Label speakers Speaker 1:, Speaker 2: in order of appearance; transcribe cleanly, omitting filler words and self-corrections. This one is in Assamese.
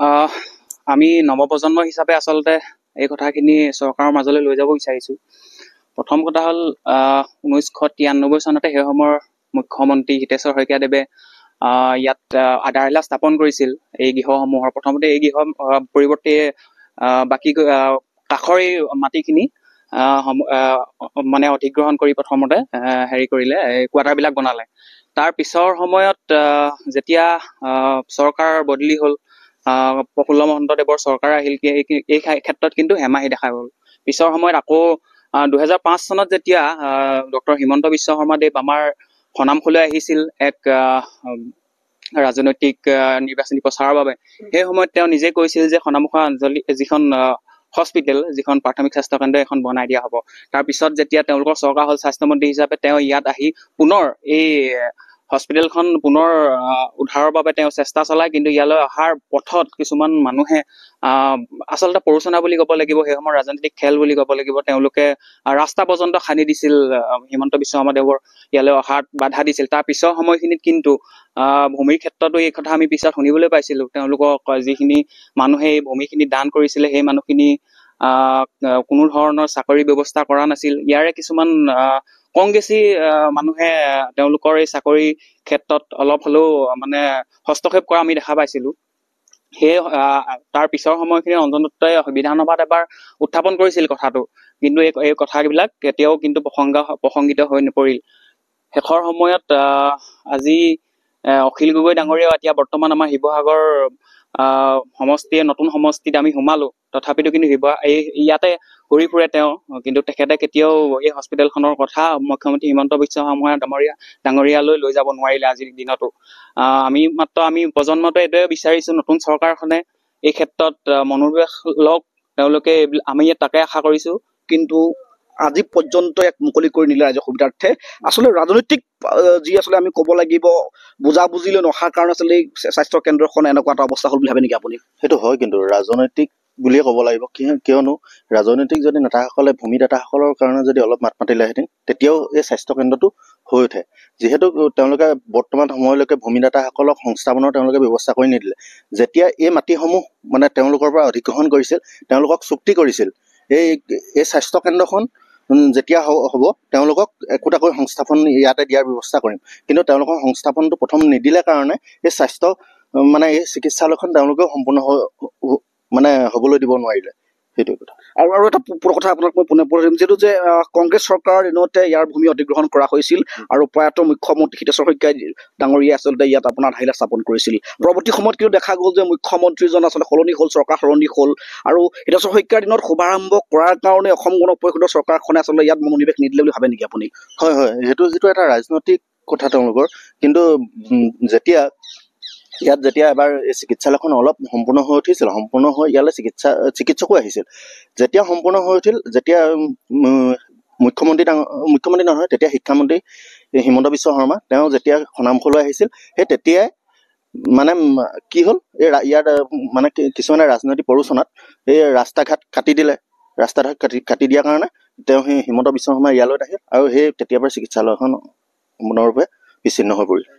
Speaker 1: আহ আমি নৱপ্ৰজন্ম হিচাপে আচলতে এই কথাখিনি চৰকাৰৰ মাজলৈ লৈ যাব বিচাৰিছো। প্ৰথম কথা হ'ল 1993 চনতে সেই সময়ৰ মুখ্যমন্ত্ৰী হিতেশ্বৰ শইকীয়াদেৱে ইয়াত আধাৰশিলা স্থাপন কৰিছিল এই গৃহসমূহৰ। প্ৰথমতে এই গৃহ পৰিৱৰ্তে বাকী কাষৰ এই মাটিখিনি মানে অধিগ্ৰহণ কৰি প্ৰথমতে হেৰি কৰিলে, কোৱাৰ্টাৰবিলাক বনালে। তাৰ পিছৰ সময়ত যেতিয়া চৰকাৰ বদলি হ'ল, প্ৰফুল্ল মহন্তদেৱৰ চৰকাৰ আহিল, এই ক্ষেত্ৰত কিন্তু হেমাহি দেখা গ'ল। পিছৰ সময়ত আকৌ 2005 চনত যেতিয়া ডক্টৰ হিমন্ত বিশ্ব শৰ্মাদেৱ আমাৰ সনামখলৈ আহিছিল এক ৰাজনৈতিক নিৰ্বাচনী প্ৰচাৰৰ বাবে, সেই সময়ত তেওঁ নিজে কৈছিল যে সনামুখা আঞ্চলিক যিখন হস্পিটেল, যিখন প্ৰাথমিক স্বাস্থ্য কেন্দ্ৰ এখন বনাই দিয়া হ'ব। তাৰপিছত যেতিয়া তেওঁলোকৰ চৰকাৰ হ'ল, স্বাস্থ্যমন্ত্ৰী হিচাপে তেওঁ ইয়াত আহি পুনৰ এই হস্পিটেলখন পুনৰ উদ্ধাৰৰ বাবে তেওঁ চেষ্টা চলায়। কিন্তু ইয়ালৈ অহাৰ পথত কিছুমান মানুহে আচলতে প্ৰৰোচনা বুলি ক'ব লাগিব, সেই সময়ৰ ৰাজনৈতিক খেল বুলি ক'ব লাগিব, তেওঁলোকে ৰাস্তা পৰ্যন্ত খান্দি দিছিল হিমন্ত বিশ্ব শৰ্মাদেৱৰ ইয়ালৈ অহাত বাধা দিছিল। তাৰ পিছৰ সময়খিনিত কিন্তু ভূমিৰ ক্ষেত্ৰতো এই কথা আমি পিছত শুনিবলৈ পাইছিলো। তেওঁলোকক যিখিনি মানুহে এই ভূমিখিনি দান কৰিছিলে, সেই মানুহখিনি কোনো ধৰণৰ চাকৰি ব্যৱস্থা কৰা নাছিল। ইয়াৰে কিছুমান কংগ্ৰেছী মানুহে তেওঁলোকৰ এই চাকৰি ক্ষেত্ৰত অলপ হ'লেও মানে হস্তক্ষেপ কৰা আমি দেখা পাইছিলো। সেই তাৰ পিছৰ সময়খিনি ৰঞ্জন দত্তই বিধানসভাত এবাৰ উত্থাপন কৰিছিল কথাটো, কিন্তু এই কথাবিলাক কেতিয়াও কিন্তু প্ৰসংগিত হৈ নপৰিল। শেষৰ সময়ত আজি অখিল গগৈ ডাঙৰীয়াও এতিয়া বৰ্তমান আমাৰ শিৱসাগৰ সমষ্টিয়ে নতুন সমষ্টিত আমি সোমালো, তথাপিতো কিন্তু ইয়াতে ঘূৰি ফুৰে তেওঁ, কিন্তু তেখেতে কেতিয়াও এই হস্পিটেলখনৰ কথা মুখ্যমন্ত্ৰী হিমন্ত বিশ্ব শৰ্মা ডাঙৰীয়ালৈ লৈ যাব নোৱাৰিলে আজিৰ দিনতো। আমি প্ৰজন্মটোৱে এইটোৱে বিচাৰিছো, নতুন চৰকাৰখনে এই ক্ষেত্ৰত মনোনিৱেশ লওক, তেওঁলোকে আমি তাকে আশা কৰিছো।
Speaker 2: কিন্তু আজি পৰ্যন্ত এক মুকলি কৰি নিলে ৰাইজৰ সুবিধাৰ্থে। আচলতে ৰাজনৈতিক যি আচলতে আমি ক'ব লাগিব বুজাবুজিলৈ নহাৰ কাৰণে আচলতে এই স্বাস্থ্য কেন্দ্ৰখন এনেকুৱা এটা অৱস্থা হ'ল বুলি ভাবে নেকি আপুনি?
Speaker 3: সেইটো হয়, কিন্তু ৰাজনৈতিক বুলিয়ে ক'ব লাগিব। কিয়নো ৰাজনৈতিক যদি নেতাসকলে ভূমিদাতাসকলৰ কাৰণে যদি অলপ মাত মাতিলেহেঁতেন, তেতিয়াও এই স্বাস্থ্য কেন্দ্ৰটো হৈ উঠে। যিহেতু তেওঁলোকে বৰ্তমান সময়লৈকে ভূমিদাতাসকলক সংস্থাপনৰ তেওঁলোকে ব্যৱস্থা কৰি নিদিলে। যেতিয়া এই মাটিসমূহ মানে তেওঁলোকৰ পৰা অধিগ্ৰহণ কৰিছিল, তেওঁলোকক চুক্তি কৰিছিল এই স্বাস্থ্য কেন্দ্ৰখন যেতিয়া হ'ব তেওঁলোকক একোটাকৈ সংস্থাপন ইয়াতে দিয়াৰ ব্যৱস্থা কৰিম। কিন্তু তেওঁলোকৰ সংস্থাপনটো প্ৰথম নিদিলে কাৰণে এই এই চিকিৎসালয়খন তেওঁলোকেও সম্পূৰ্ণ হ'বলৈ দিব নোৱাৰিলে। সেইটো কথা।
Speaker 2: আৰু এটা কথা আপোনাক মই পোনে পঢ়িম, যিহেতু যে কংগ্ৰেছ চৰকাৰৰ দিনতে ইয়াৰ ভূমি অধিগ্ৰহণ কৰা হৈছিল আৰু প্ৰয়াত মুখ্যমন্ত্ৰী হিতেশ্বৰ শইকীয়া ডাঙৰীয়াই আচলতে ইয়াত আপোনাৰ আধাৰশিলা স্থাপন কৰিছিল। পৰৱৰ্তী সময়ত কিন্তু দেখা গ'ল যে মুখ্যমন্ত্ৰীজন আচলতে সলনি হ'ল, চৰকাৰ সলনি হ'ল, আৰু হিতেশ্বৰ শইকীয়াৰ দিনত শুভাৰম্ভ কৰাৰ কাৰণে অসম গণ পৰিষদৰ চৰকাৰখনে আচলতে ইয়াত মনোনিৱেশ নিদিলে বুলি ভাবে নেকি আপুনি?
Speaker 3: হয়, সেইটো যিটো এটা ৰাজনৈতিক কথা তেওঁলোকৰ, কিন্তু যেতিয়া এবাৰ এই চিকিৎসালয়খন অলপ সম্পূৰ্ণ হৈ উঠিছিল, সম্পূৰ্ণ হৈ ইয়ালৈ চিকিৎসকো আহিছিল, যেতিয়া সম্পূৰ্ণ হৈ উঠিল, যেতিয়া মুখ্যমন্ত্ৰী নহয়, তেতিয়া শিক্ষামন্ত্ৰী হিমন্ত বিশ্ব শৰ্মা তেওঁ যেতিয়া সনামখলৈ আহিছিল, সেই তেতিয়াই কি হ'ল, ইয়াত কিছুমানে ৰাজনৈতিক প্ৰৰোচনাত এই ৰাস্তা ঘাট কাটি দিলে। ৰাস্তা ঘাট কাটি দিয়াৰ কাৰণে তেওঁ সেই হিমন্ত বিশ্ব শৰ্মা ইয়ালৈ আহিল, আৰু সেই তেতিয়াৰ পৰা চিকিৎসালয়খন সম্পূৰ্ণৰূপে বিচ্ছিন্ন হৈ পৰিল।